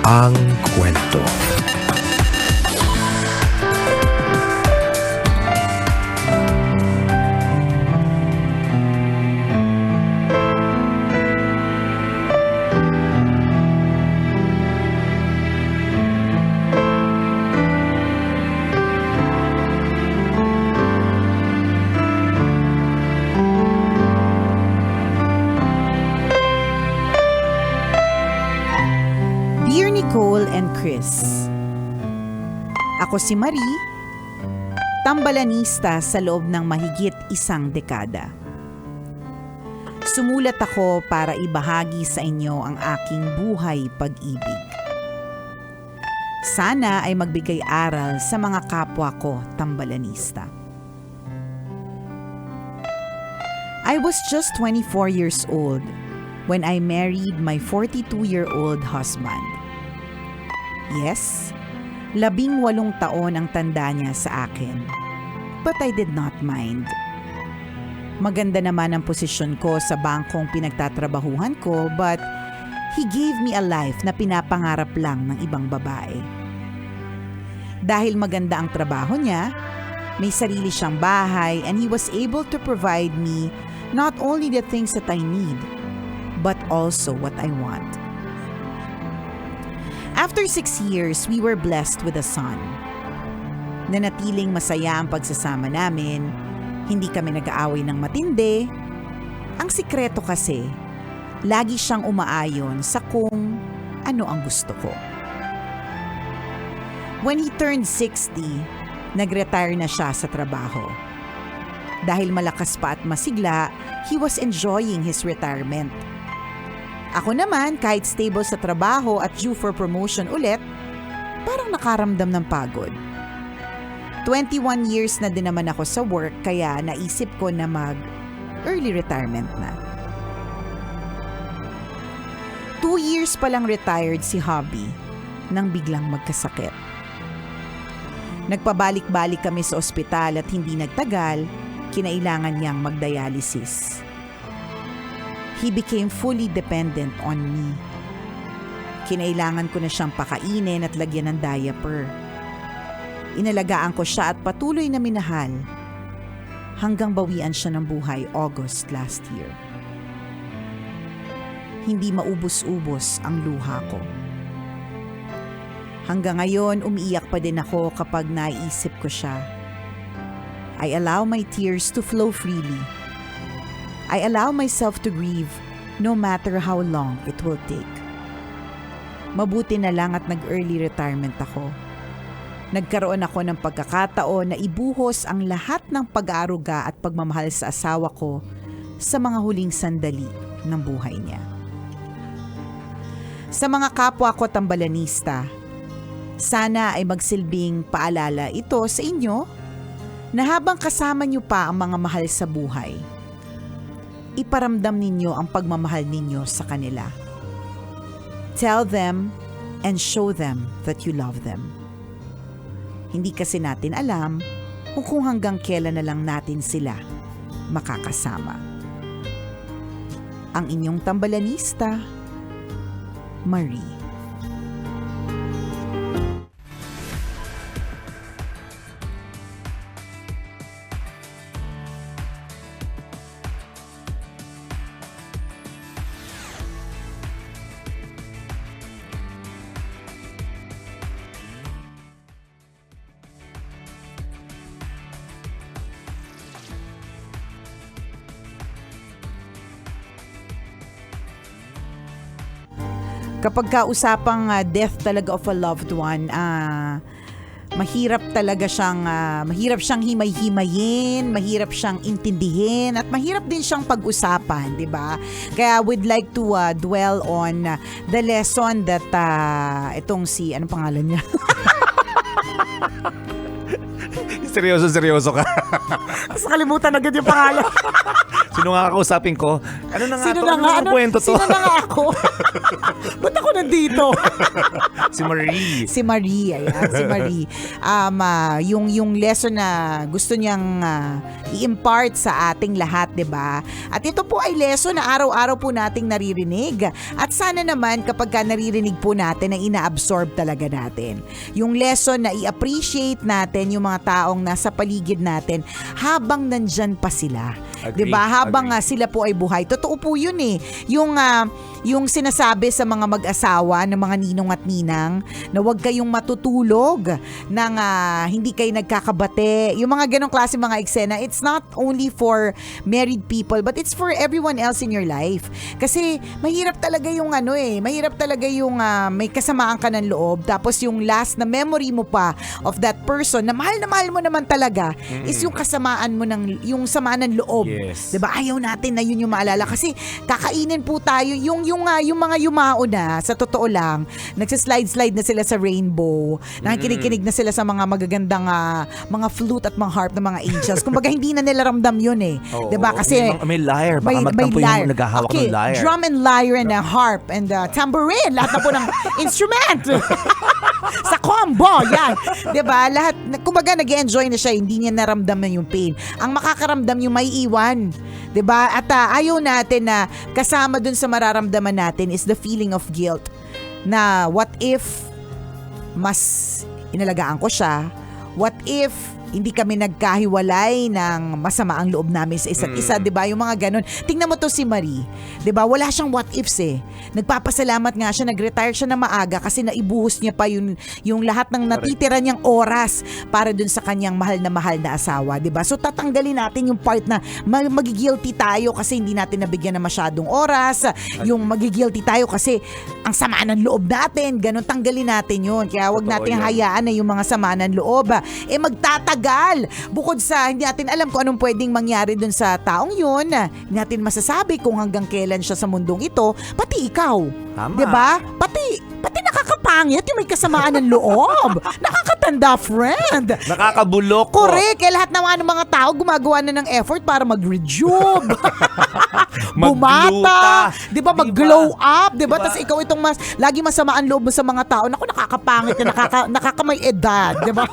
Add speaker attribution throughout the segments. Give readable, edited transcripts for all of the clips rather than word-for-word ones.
Speaker 1: ang kwento.
Speaker 2: Dear Nicole and Chris, ako si Marie, tambalanista sa loob ng mahigit isang dekada. Sumulat ako para ibahagi sa inyo ang aking buhay pag-ibig. Sana ay magbigay aral sa mga kapwa ko tambalanista. I was just 24 years old when I married my 42-year-old husband. Yes, 18 taon ang tanda niya sa akin. But I did not mind. Maganda naman ang posisyon ko sa bangkong pinagtatrabahuhan ko, but he gave me a life na pinapangarap lang ng ibang babae. Dahil maganda ang trabaho niya, may sarili siyang bahay, and he was able to provide me not only the things that I need, but also what I want. After 6 years, we were blessed with a son. Nanatiling masaya ang pagsasama namin, hindi kami nag-aaway ng matindi. Ang sikreto kasi, lagi siyang umaayon sa kung ano ang gusto ko. When he turned 60, nag-retire na siya sa trabaho. Dahil malakas pa at masigla, he was enjoying his retirement. Ako naman, kahit stable sa trabaho at due for promotion ulit, parang nakaramdam ng pagod. 21 years na din naman ako sa work, kaya naisip ko na mag-early retirement na. 2 years pa lang retired si Hobby nang biglang magkasakit. Nagpabalik-balik kami sa ospital at hindi nagtagal, kinailangan niyang magdialysis. He became fully dependent on me. Kinailangan ko na siyang pakainin at lagyan ng diaper. Inalagaan ko siya at patuloy na minahal hanggang bawian siya ng buhay August last year. Hindi maubos-ubos ang luha ko. Hanggang ngayon, umiiyak pa din ako kapag naiisip ko siya. I allow my tears to flow freely. I allow myself to grieve no matter how long it will take. Mabuti na lang at nag-early retirement ako. Nagkaroon ako ng pagkakataon na ibuhos ang lahat ng pag-aaruga at pagmamahal sa asawa ko sa mga huling sandali ng buhay niya. Sa mga kapwa ko tambalanista, sana ay magsilbing paalala ito sa inyo na habang kasama niyo pa ang mga mahal sa buhay, iparamdam ninyo ang pagmamahal ninyo sa kanila. Tell them and show them that you love them. Hindi kasi natin alam kung hanggang kailan na lang natin sila makakasama. Ang inyong tambalanista, Marie. Kapag kausapang death talaga of a loved one, mahirap siyang himay-himayin, mahirap siyang intindihin, at mahirap din siyang pag-usapan, di ba? Kaya we'd like to dwell on the lesson that itong si, anong pangalan niya?
Speaker 1: Seryoso ka.
Speaker 2: Sa kalimutan agad yung pangalan.
Speaker 1: Sino nga kakausapin ko? Ano na nga
Speaker 2: Sino
Speaker 1: to?
Speaker 2: na
Speaker 1: Ano
Speaker 2: nga?
Speaker 1: nga kwento to?
Speaker 2: Sino na nga ako? Ba't ako nandito?
Speaker 1: Si Marie.
Speaker 2: Si Marie, ayan, si Marie. Yung lesson na gusto niyang i-impart sa ating lahat, 'di ba? At ito po ay lesson na araw-araw po nating naririnig. At sana naman kapag ka naririnig po natin na ina-absorb talaga natin. Yung lesson na i-appreciate natin yung mga taong nasa paligid natin habang nandyan pa sila.
Speaker 1: Agree,
Speaker 2: 'Di ba? Habang
Speaker 1: agree.
Speaker 2: sila po ay buhay. Totoo po 'yun eh. Yung sinasabi sa mga mag-asawa ng mga ninong at ninang na huwag kayong matutulog ng hindi kayo nagkakabate. Yung mga ganong klase mga eksena, it's not only for married people but it's for everyone else in your life. Kasi mahirap talaga yung mahirap talaga yung may kasamaan ka ng loob tapos yung last na memory mo pa of that person na mahal mo naman talaga is yung kasamaan mo yung samaan ng loob.
Speaker 1: Yes.
Speaker 2: 'Di ba? Ayaw natin na yun yung maalala kasi kakainin po tayo yung mga yumao na sa totoo lang nagsa-slide na sila sa rainbow, nakikinig na sila sa mga magagandang mga flute at mga harp ng mga angels. Kumbaga hindi na nila ramdam yun eh.
Speaker 1: Oo,
Speaker 2: 'Di ba? Kasi
Speaker 1: may lyre, baka magtampo yung naghahawak ng lyre.
Speaker 2: Drum and lyre and harp and tambourine, lahat na po ng instrument. Sa combo, yan. 'Di ba? Lahat kumbaga nag-enjoy na siya, hindi niya naramdaman yung pain. Ang makakaramdam yung may iwan. 'Di ba? At ayaw natin na kasama dun sa mararamdaman natin is the feeling of guilt. Na what if mas inalagaan ko siya? What if hindi kami nagkahiwalay ng masama ang loob namin sa isa't isa, 'di ba? Yung mga ganun. Tingnan mo to si Marie, 'di ba? Wala siyang what ifs eh. Nagpapasalamat nga siya, nag-retire siya na maaga kasi naibuhos niya pa yung lahat ng natitira niyang oras para dun sa kanyang mahal na asawa, 'di ba? So tatanggalin natin yung part na magigilty tayo kasi hindi natin nabigyan ng masyadong oras, yung magigilty tayo kasi ang sama ng loob natin, ganun, tanggalin natin yun. Kaya wag natin hayaan na yung mga sama ng loob magtatagal. Bukod sa hindi natin alam kung anong pwedeng mangyari dun sa taong yun, hindi natin masasabi kung hanggang kailan siya sa mundong ito, pati ikaw.
Speaker 1: Tama.
Speaker 2: 'Di ba? Pati nakakapangit yung may kasamaan ng loob. Nakakatanda, friend.
Speaker 1: Nakakabulok.
Speaker 2: Correct. Kaya lahat ng mga tao gumagawa na ng effort para mag-rejuve. Bumata. 'Di ba? Mag-glow up. 'Di ba? Tapos ikaw itong lagi masama ang loob mo sa mga tao. Naku, nakakapangit na nakakamay edad. 'Di ba?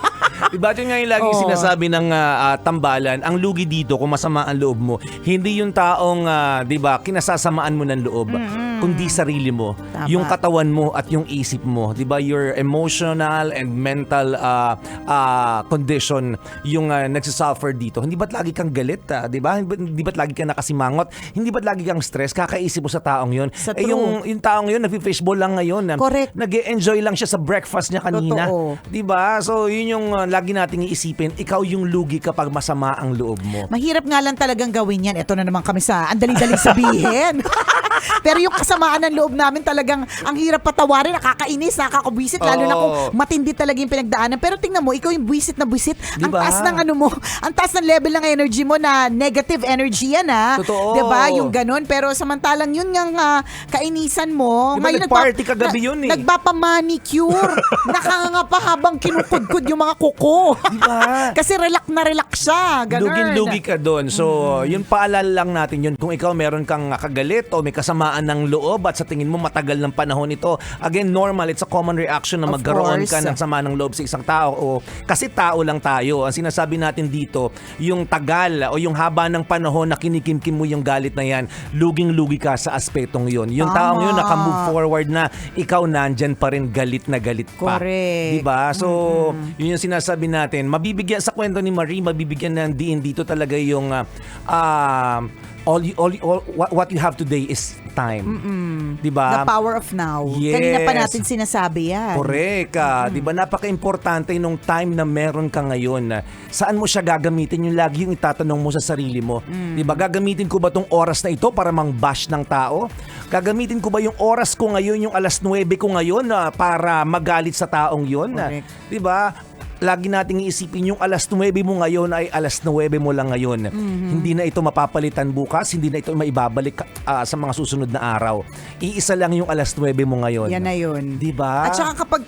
Speaker 1: Diba yun nga yung lagi sinasabi ng tambalan, ang lugi dito kung masama ang loob mo, hindi yung taong, diba, kinasasamaan mo ng loob, kundi sarili mo,
Speaker 2: Tama.
Speaker 1: yung katawan mo at yung isip mo, diba, your emotional and mental condition yung nagsasuffer dito. Hindi ba't lagi kang galit, diba? Hindi ba't lagi kang nakasimangot? Hindi ba't lagi kang stress? Kakaisip mo sa taong yun. Yung taong yun, nag-fishball lang ngayon.
Speaker 2: Correct.
Speaker 1: Nag-e-enjoy lang siya sa breakfast niya kanina.
Speaker 2: Totoo.
Speaker 1: Diba? So, yun yung lagi nating iisipin, ikaw yung lugi kapag masama ang loob mo.
Speaker 2: Mahirap nga lang talagang gawin yan. Ito na naman kami sa ang dali-dali sabihin. Pero yung kasamaan ng loob namin talagang ang hirap patawarin, nakakainis, nakakabwisit, lalo na kung matindi talaga yung pinagdaanan. Pero tingnan mo, ikaw yung buwisit na buwisit. Ang
Speaker 1: Diba?
Speaker 2: taas ng ang taas ng level ng energy mo na negative energy yan
Speaker 1: Totoo.
Speaker 2: 'Di ba? Yung ganun. Pero samantalang yun nga kainisan mo.
Speaker 1: Diba, nag-party kagabi yun eh.
Speaker 2: Nagpapamanicure. Nakanganga habang kinukudkud yung mga kuko.
Speaker 1: Diba?
Speaker 2: Kasi relax siya. Ganun.
Speaker 1: Lugin-lugi ka doon. So, yun paalala lang natin yun. Kung ikaw meron kang kagalit o may kasamaan ng loob at sa tingin mo matagal ng panahon ito, again, normal. It's a common reaction na
Speaker 2: Of
Speaker 1: magkaroon
Speaker 2: course.
Speaker 1: ka ng sama ng loob sa isang tao. Kasi tao lang tayo. Ang sinasabi natin dito, yung tagal o yung haba ng panahon na kinikimkim mo yung galit na yan, luging-lugi ka sa aspetong yun. Yung
Speaker 2: Tama.
Speaker 1: taong yun naka-move forward na ikaw nandyan pa rin galit na galit pa.
Speaker 2: Correct.
Speaker 1: Diba? So, yun yung sinasabi natin. Mabibigyan sa kwento ni Marie, mabibigyan ng diin dito talaga yung what you have today is time. Diba?
Speaker 2: The power of now.
Speaker 1: Yes.
Speaker 2: Kanina pa natin sinasabi yan.
Speaker 1: Correct. Diba napaka-importante nung time na meron ka ngayon. Saan mo siya gagamitin? Yung lagi yung itatanong mo sa sarili mo. Diba gagamitin ko ba tong oras na ito para mang-bash ng tao? Gagamitin ko ba yung oras ko ngayon, yung 9:00 ko ngayon para magalit sa taong yun?
Speaker 2: Correct.
Speaker 1: Diba? lagi nating iisipin yung alas 9 mo ngayon ay alas 9 mo lang ngayon. Hindi na ito mapapalitan bukas, hindi na ito maibabalik sa mga susunod na araw. Iisa lang yung alas 9 mo ngayon.
Speaker 2: Yan na yun.
Speaker 1: Diba?
Speaker 2: At saka kapag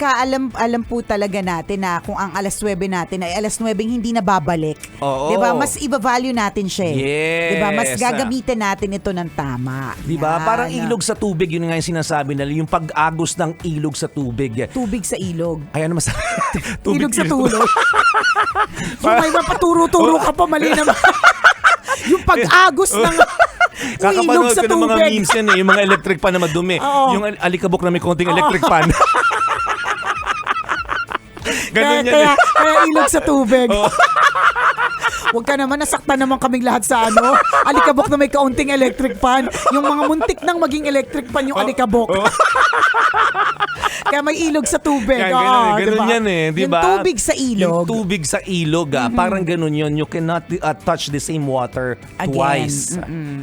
Speaker 2: alam po talaga natin na kung ang alas 9 natin ay alas 9 hindi na babalik.
Speaker 1: Oo.
Speaker 2: Diba? Mas i-value natin siya.
Speaker 1: Yes.
Speaker 2: Diba? Mas gagamitin natin ito ng tama.
Speaker 1: Diba?
Speaker 2: Yan.
Speaker 1: Parang ilog sa tubig, yun nga yung sinasabi nila, yung pag-agos ng ilog sa tubig.
Speaker 2: Tubig sa ilog.
Speaker 1: Ay, ano mas?
Speaker 2: Ilog sa tulog. Yung may mapaturo-turo ka pa, mali naman. Yung pag-agos ng ilog
Speaker 1: Kakapanood
Speaker 2: sa
Speaker 1: ko ng mga
Speaker 2: tubig.
Speaker 1: memes yan yung mga electric pan na madumi.
Speaker 2: Oo.
Speaker 1: Yung alikabok na may konting electric pan. Ganun yan.
Speaker 2: Kaya ilog sa tubig.
Speaker 1: Oo.
Speaker 2: Huwag ka naman, nasaktan naman kaming lahat sa alikabok na may kaunting electric fan. Yung mga muntik nang maging electric fan yung alikabok. Kaya may ilog sa tubig.
Speaker 1: Yan, ganun
Speaker 2: diba?
Speaker 1: yan eh, di ba?
Speaker 2: Yung tubig sa ilog.
Speaker 1: Yung tubig sa ilog, parang ganun yun. You cannot touch the same water
Speaker 2: Again.
Speaker 1: twice.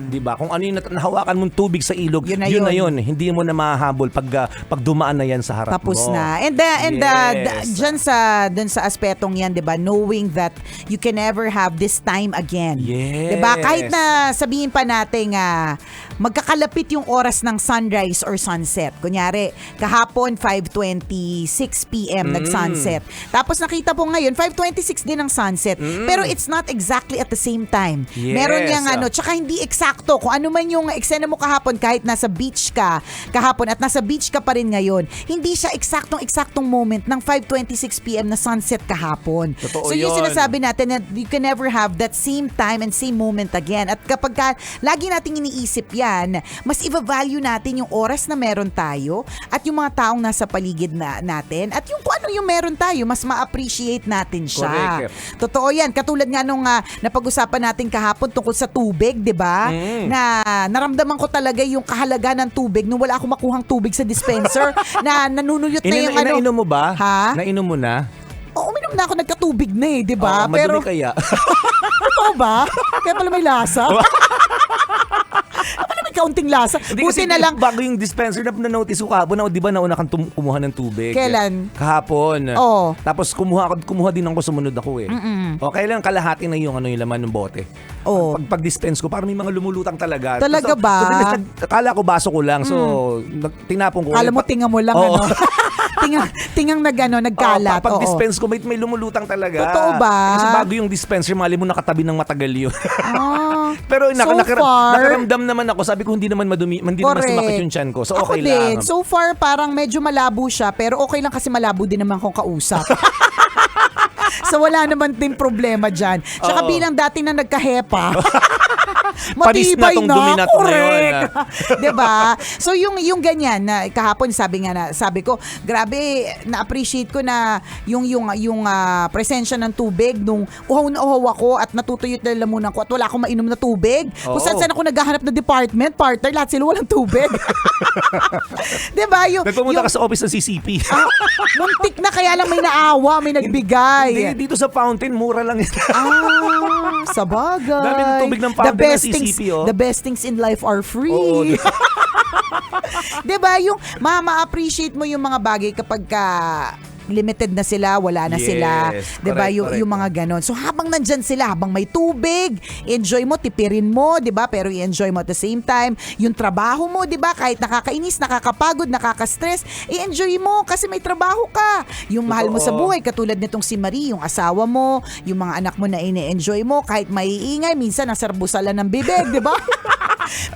Speaker 1: Di ba? Kung ano yung nahawakan mong tubig sa ilog,
Speaker 2: Yun na
Speaker 1: yun na
Speaker 2: yun.
Speaker 1: yun. Hindi mo na mahahabol pag dumaan na yan sa harap
Speaker 2: Tapos
Speaker 1: mo.
Speaker 2: na. And
Speaker 1: Yes.
Speaker 2: dyan sa aspetong yan, 'di ba? Knowing that you can never have this time again.
Speaker 1: Yes.
Speaker 2: 'Di ba? Kahit na sabihin pa natin magkakalapit yung oras ng sunrise or sunset. Kunyari, kahapon 5:26 PM nag-sunset. Tapos nakita po ngayon 5:26 din ang sunset. Pero it's not exactly at the same time.
Speaker 1: Yes.
Speaker 2: Meron yang tsaka hindi eksakto kung ano man yung eksena mo kahapon kahit nasa beach ka kahapon at nasa beach ka pa rin ngayon. Hindi siya eksaktong moment ng 5:26 PM na sunset kahapon.
Speaker 1: Totoo
Speaker 2: So yung
Speaker 1: yun.
Speaker 2: sinasabi natin na you can never have that same time and same moment again. At kapag lagi nating iniisip yan, mas i-value natin yung oras na meron tayo at yung mga taong nasa paligid natin at yung kung ano yung meron tayo, mas ma-appreciate natin siya.
Speaker 1: Correct.
Speaker 2: Totoo yan. Katulad nga nung napag-usapan natin kahapon tungkol sa tubig, di ba? Na naramdaman ko talaga yung kahalaga ng tubig nung wala akong makuhang tubig sa dispenser na nanunuyot na yung
Speaker 1: Inainom mo ba?
Speaker 2: Ha?
Speaker 1: Nainom mo na?
Speaker 2: Oo, uminom na ako, nagkatubig na di ba?
Speaker 1: Oo, madumi kaya.
Speaker 2: Totoo ba? Kaya pala may lasa. Kaya pala may kaunting lasa. Buti na lang.
Speaker 1: Bago yung dispenser na na-notice ko kahapon na, di ba nauna kang kumuha ng tubig?
Speaker 2: Kailan?
Speaker 1: Kahapon.
Speaker 2: Oo.
Speaker 1: Tapos kumuha din ako, sumunod ako eh. O kailan kalahati na yung laman ng bote.
Speaker 2: Oo.
Speaker 1: Pag-dispense ko, parang may mga lumulutang talaga.
Speaker 2: Talaga ba?
Speaker 1: Akala ko baso ko lang. So, tinapon ko.
Speaker 2: Kala mo tinga mo lang
Speaker 1: Oo.
Speaker 2: tingang nagkalat.
Speaker 1: Pag-dispense ko, may lumulutang talaga.
Speaker 2: Totoo ba?
Speaker 1: Kasi bago yung dispenser, mali mo nakatabi ng matagal yun. Pero
Speaker 2: So far,
Speaker 1: nakaramdam naman ako. Sabi ko, hindi naman madumi, hindi naman
Speaker 2: Correct.
Speaker 1: sumakit yung tiyan ko. So,
Speaker 2: Ako
Speaker 1: okay
Speaker 2: din.
Speaker 1: lang.
Speaker 2: So far, parang medyo malabo siya. Pero okay lang kasi malabo din naman kung kausap. So wala naman din problema dyan. Tsaka
Speaker 1: Oo.
Speaker 2: bilang dati na nagkahepa,
Speaker 1: Panis na
Speaker 2: matibay
Speaker 1: tong
Speaker 2: na.
Speaker 1: dominant na yun,
Speaker 2: Correct. Diba? So yung ganyan na kahapon sabi ko, grabe na-appreciate ko na yung presensya ng tubig nung uhaw na uhaw ako at natutuyot na lamunan ko at wala akong mainom na tubig. Kung
Speaker 1: Oo.
Speaker 2: saan ako naghahanap na department, partner, lahat sila walang tubig. Diba?
Speaker 1: Nagpumunta ka sa office ng CCP.
Speaker 2: Muntik na kaya lang may naawa, may nagbigay.
Speaker 1: Hindi, dito sa fountain, mura lang ito.
Speaker 2: Sa bagay.
Speaker 1: Dami ng tubig ng fountain ng CCP, oh.
Speaker 2: The best things in life are free.
Speaker 1: Oo.
Speaker 2: Diba? Yung ma-appreciate mo yung mga bagay kapag limited na sila, wala na
Speaker 1: Yes,
Speaker 2: sila. Diba?
Speaker 1: correct.
Speaker 2: Yung mga ganon. So habang nandyan sila, habang may tubig, enjoy mo, tipirin mo, diba? Pero i-enjoy mo at the same time. Yung trabaho mo, diba? Kahit nakakainis, nakakapagod, nakaka-stress, i-enjoy mo kasi may trabaho ka. Yung mahal mo sa buhay, katulad nitong si Marie, yung asawa mo, yung mga anak mo na ini-enjoy mo, kahit maiingay, minsan nasarbusalan ng bibig, diba?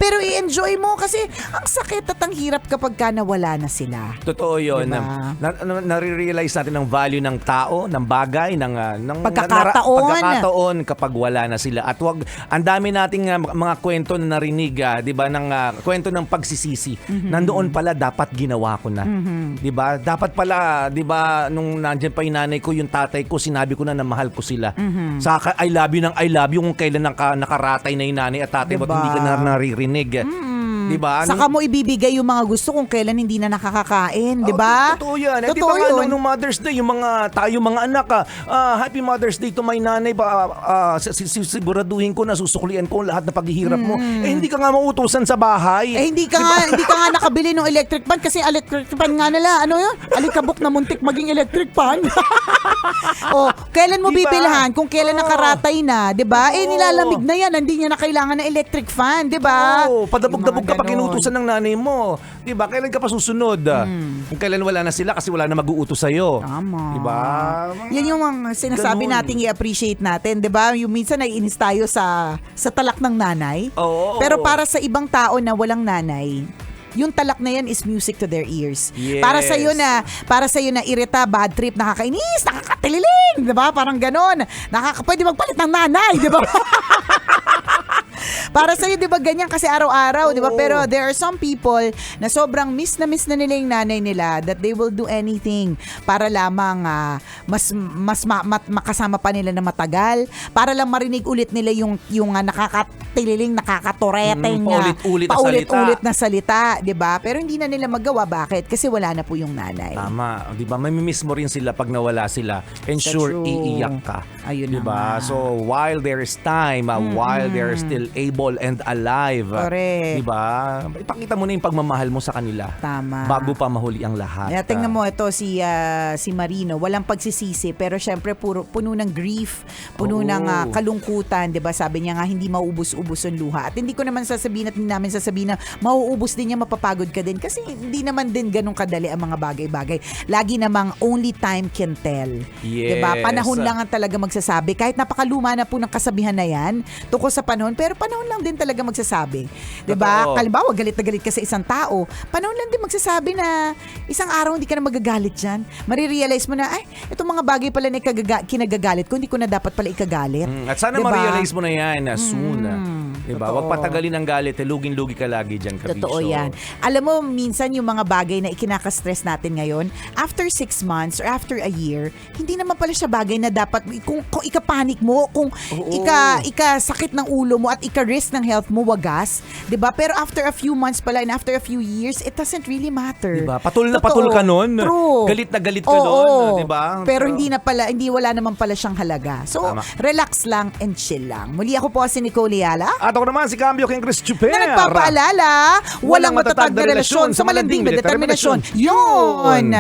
Speaker 2: Pero i-enjoy mo kasi ang sakit at ang hirap kapag nawala na sila.
Speaker 1: Totoo yun.
Speaker 2: Diba?
Speaker 1: Nare-realize natin ang value ng tao, ng bagay, ng
Speaker 2: Pagkakataon.
Speaker 1: kapag wala na sila. At ang dami nating mga kwento na narinig, di ba, ng kwento ng pagsisisi. Nandoon pala, dapat ginawa ko na. Di ba? Dapat pala, di ba, nung nandiyan pa yung nanay ko, yung tatay ko, sinabi ko na mahal ko sila. Saka I love you ng I love you kung kailan nakaratay na yung nanay at tatay mo,
Speaker 2: Diba?
Speaker 1: hindi ka na naririnig. Di ba?
Speaker 2: Saka mo ibibigay yung mga gusto kung kailan hindi na nakakakain, di ba?
Speaker 1: Totoo yan. Eh, di
Speaker 2: Totoo
Speaker 1: ba nga,
Speaker 2: yun.
Speaker 1: nung Mother's Day, yung tayo mga anak, Happy Mother's Day to my nanay, siguraduhin ko na susuklian ko lahat na paghihirap mo. Eh, hindi ka nga mautusan sa bahay.
Speaker 2: Eh hindi ka nga nakabili ng electric pan kasi electric pan nga nila, ano yun? Alikabok na muntik maging electric pan. O, kailan mo
Speaker 1: Diba?
Speaker 2: bibilhan? Kung kailan
Speaker 1: Oo.
Speaker 2: nakaratay na, 'di ba?
Speaker 1: Oo.
Speaker 2: Nilalamig na 'yan, hindi niya na kailangan ng electric fan, 'di ba?
Speaker 1: Oo, padabog-dabog
Speaker 2: Yung
Speaker 1: ka
Speaker 2: mga
Speaker 1: pag
Speaker 2: ganon.
Speaker 1: inuutusan ng nanay mo. 'Di ba? Kailan ka pa susunod? Kung kailan wala na sila kasi wala na mag-uutos sa'yo.
Speaker 2: Tama.
Speaker 1: 'Di ba?
Speaker 2: Yan yung mga sinasabi
Speaker 1: Ganon.
Speaker 2: nating i-appreciate natin, 'di ba? Yung minsan naiinis tayo sa talak ng nanay.
Speaker 1: Oo.
Speaker 2: Pero para sa ibang tao na walang nanay, yung talak na yan is music to their ears.
Speaker 1: Yes.
Speaker 2: Para sa na irita, bad trip, nakakainis, nakakatililing, 'di ba? Parang ganon. Pwede magpalit ng nanay, 'di ba? Para sa'yo, di ba, ganyan kasi araw-araw, di ba?
Speaker 1: Oo.
Speaker 2: Pero there are some people na sobrang miss na nila yung nanay nila that they will do anything para lamang makasama pa nila na matagal, para lang marinig ulit nila yung nakakatililing, nakakatoreteng paulit-ulit na salita, di ba? Pero hindi na nila magawa. Bakit? Kasi wala na po yung nanay.
Speaker 1: Tama, 'di ba? Mamimiss mo rin sila pag nawala sila. And
Speaker 2: That's
Speaker 1: sure,
Speaker 2: true.
Speaker 1: iiyak ka.
Speaker 2: Ayun
Speaker 1: 'Di
Speaker 2: na
Speaker 1: ba?
Speaker 2: nga.
Speaker 1: So while there is time, while they're still able and alive,
Speaker 2: Correct.
Speaker 1: 'di ba? Ipakita mo na 'yung pagmamahal mo sa kanila.
Speaker 2: Tama.
Speaker 1: Bago pa mahuli ang lahat.
Speaker 2: Kaya tingnan mo ito si Marino, walang pagsisisi pero syempre puno ng grief, puno
Speaker 1: Oo.
Speaker 2: ng kalungkutan, 'di ba? Sabi niya nga hindi mauubos-ubos ang luha. At hindi ko naman sasabihin at hindi namin sasabihin na mauubos din niya, mapapagod ka din kasi hindi naman din ganun kadali ang mga bagay-bagay. Lagi namang only time can tell.
Speaker 1: Yes.
Speaker 2: 'Di ba? Panahon lang ang talaga magsasabi. Kahit napakaluma na po ng kasabihan na 'yan tungkol sa panahon, pero panahon lang din talaga magsasabi. 'Di ba?
Speaker 1: Totoo.
Speaker 2: Halimbawa, galit na galit ka sa isang tao, panahon lang din magsasabi na isang araw hindi ka na magagalit dyan. Marirealize mo na, ay, itong mga bagay pala na kinagagalit ko, hindi ko na dapat pala ikagalit.
Speaker 1: At sana
Speaker 2: Diba?
Speaker 1: ma-realize mo na yan soon. Diba?
Speaker 2: Totoo.
Speaker 1: Huwag patagalin ang galit. Lugin-lugi ka lagi dyan, kabisyo.
Speaker 2: Totoo yan. Alam mo, minsan yung mga bagay na ikinaka-stress natin ngayon, after 6 months or after a year, hindi naman pala siya bagay na dapat, kung ika-panic mo, kung
Speaker 1: Oo.
Speaker 2: ika-sakit ng ulo mo at ika-risk ng health mo, wagas. 'Di ba? Pero after a few months pala and after a few years, it doesn't really matter.
Speaker 1: Diba? Patul na
Speaker 2: Totoo.
Speaker 1: patul ka nun.
Speaker 2: True.
Speaker 1: Galit na galit ka
Speaker 2: Oo.
Speaker 1: nun. Diba?
Speaker 2: Pero hindi wala naman pala siyang halaga. So,
Speaker 1: Tama.
Speaker 2: relax lang and chill lang. Muli ako po si Nicole Yala.
Speaker 1: At ako naman si Cambio King Chris Chuper.
Speaker 2: Na nagpapaalala, walang matatag na relasyon sa malanding na determinasyon. Yun!